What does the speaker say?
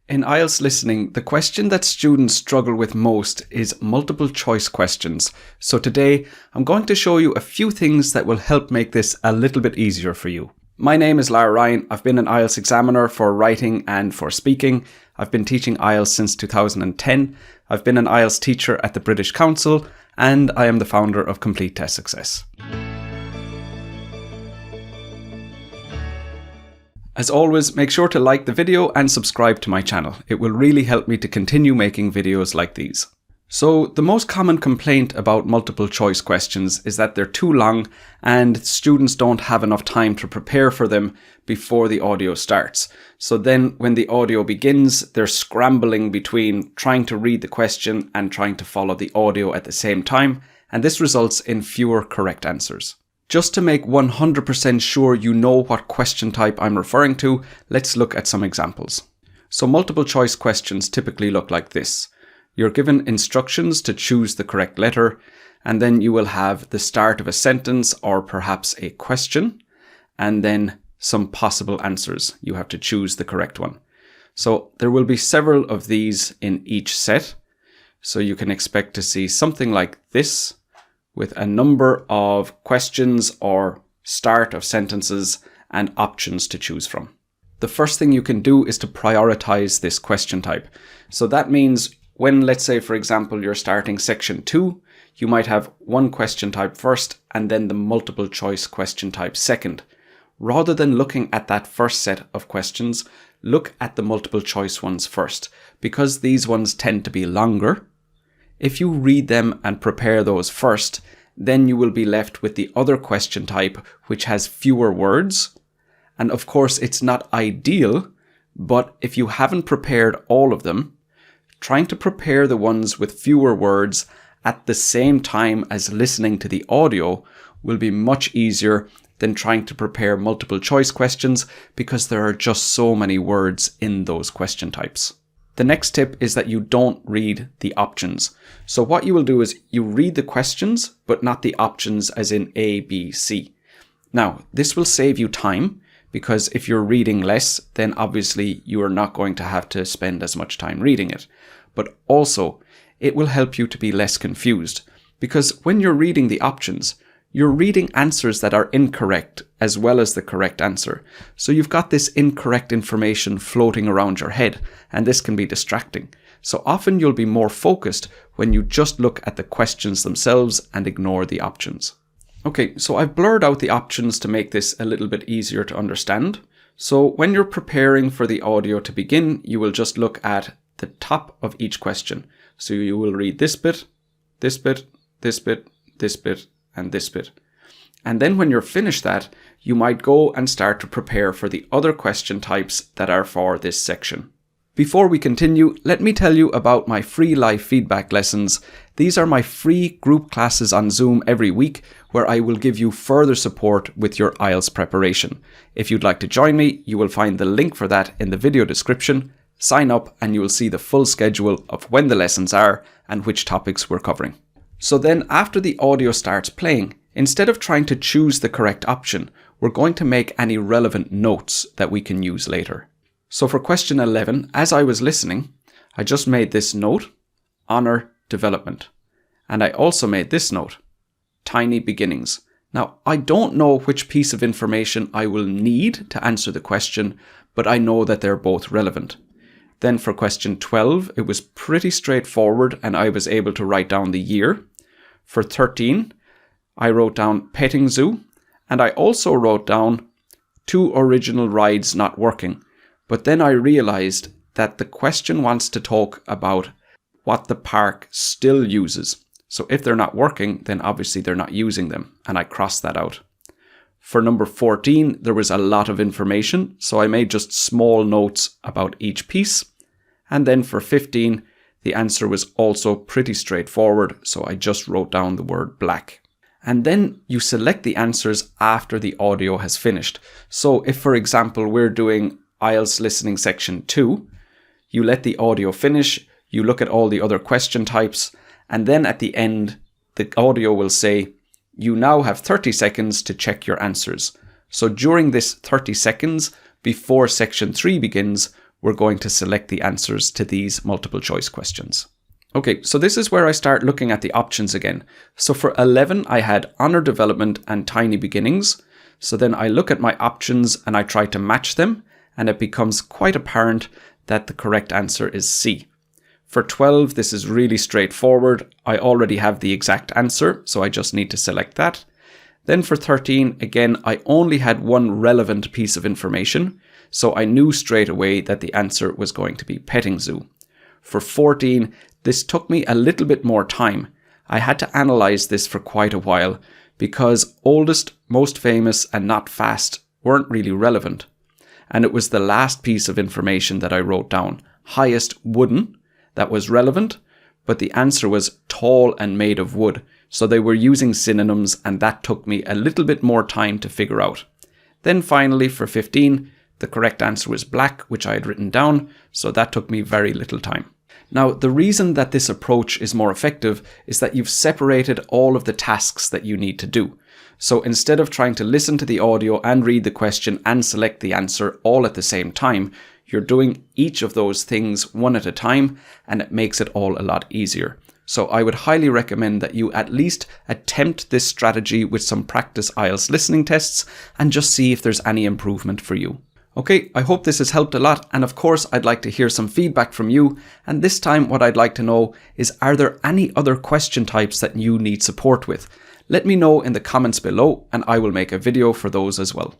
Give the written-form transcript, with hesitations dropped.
In IELTS Listening, the question that students struggle with most is multiple choice questions. So today, I'm going to show you a few things that will help make this a little bit easier for you. My name is Lara Ryan. I've been an IELTS examiner for writing and for speaking. I've been teaching IELTS since 2010. I've been an IELTS teacher at the British Council, and I am the founder of Complete Test Success. As always, make sure to like the video and subscribe to my channel. It will really help me to continue making videos like these. So, the most common complaint about multiple choice questions is that they're too long and students don't have enough time to prepare for them before the audio starts. So then when the audio begins, they're scrambling between trying to read the question and trying to follow the audio at the same time, and this results in fewer correct answers. Just to make 100% sure you know what question type I'm referring to, let's look at some examples. So multiple choice questions typically look like this. You're given instructions to choose the correct letter, and then you will have the start of a sentence or perhaps a question, and then some possible answers. You have to choose the correct one. So there will be several of these in each set. So you can expect to see something like this, with a number of questions or start of sentences and options to choose from. The first thing you can do is to prioritize this question type. So that means when, let's say, for example, you're starting section 2, you might have one question type first and then the multiple choice question type second. Rather than looking at that first set of questions, look at the multiple choice ones first, because these ones tend to be longer. If you read them and prepare those first, then you will be left with the other question type, which has fewer words. And of course, it's not ideal, but if you haven't prepared all of them, trying to prepare the ones with fewer words at the same time as listening to the audio will be much easier than trying to prepare multiple choice questions, because there are just so many words in those question types. The next tip is that you don't read the options. So what you will do is you read the questions, but not the options as in A, B, C. Now, this will save you time, because if you're reading less, then obviously you are not going to have to spend as much time reading it. But also, it will help you to be less confused, because when you're reading the options, you're reading answers that are incorrect as well as the correct answer. So you've got this incorrect information floating around your head, and this can be distracting. So often you'll be more focused when you just look at the questions themselves and ignore the options. Okay, so I've blurred out the options to make this a little bit easier to understand. So when you're preparing for the audio to begin, you will just look at the top of each question. So you will read this bit, this bit, this bit, this bit, and this bit. And then when you're finished that, you might go and start to prepare for the other question types that are for this section. Before we continue, let me tell you about my free live feedback lessons. These are my free group classes on Zoom every week, where I will give you further support with your IELTS preparation. If you'd like to join me, you will find the link for that in the video description. Sign up and you will see the full schedule of when the lessons are and which topics we're covering. So then after the audio starts playing, instead of trying to choose the correct option, we're going to make any relevant notes that we can use later. So for question 11, as I was listening, I just made this note, Honour Development. And I also made this note, Tiny Beginnings. Now, I don't know which piece of information I will need to answer the question, but I know that they're both relevant. Then for question 12, it was pretty straightforward and I was able to write down the year. For 13, I wrote down petting zoo, and I also wrote down 2 original rides not working. But then I realized that the question wants to talk about what the park still uses. So if they're not working, then obviously they're not using them, and I crossed that out. For number 14, there was a lot of information, so I made just small notes about each piece. And then for 15, the answer was also pretty straightforward, so I just wrote down the word black. And then you select the answers after the audio has finished. So if, for example, we're doing IELTS Listening Section 2, you let the audio finish, you look at all the other question types, and then at the end, the audio will say, you now have 30 seconds to check your answers. So during this 30 seconds, before section 3 begins, we're going to select the answers to these multiple choice questions. Okay, so this is where I start looking at the options again. So for 11, I had Honour Development and Tiny Beginnings. So then I look at my options and I try to match them, and it becomes quite apparent that the correct answer is C. For 12, this is really straightforward. I already have the exact answer, so I just need to select that. Then for 13, again, I only had one relevant piece of information, so I knew straight away that the answer was going to be petting zoo. For 14, this took me a little bit more time. I had to analyze this for quite a while because oldest, most famous, and not fast weren't really relevant. And it was the last piece of information that I wrote down, highest wooden, that was relevant, but the answer was tall and made of wood. So they were using synonyms, and that took me a little bit more time to figure out. Then finally, for 15, the correct answer was black, which I had written down, so that took me very little time. Now, the reason that this approach is more effective is that you've separated all of the tasks that you need to do. So instead of trying to listen to the audio and read the question and select the answer all at the same time, you're doing each of those things one at a time, and it makes it all a lot easier. So I would highly recommend that you at least attempt this strategy with some practice IELTS listening tests and just see if there's any improvement for you. Okay, I hope this has helped a lot, and of course I'd like to hear some feedback from you, and this time what I'd like to know is, are there any other question types that you need support with? Let me know in the comments below and I will make a video for those as well.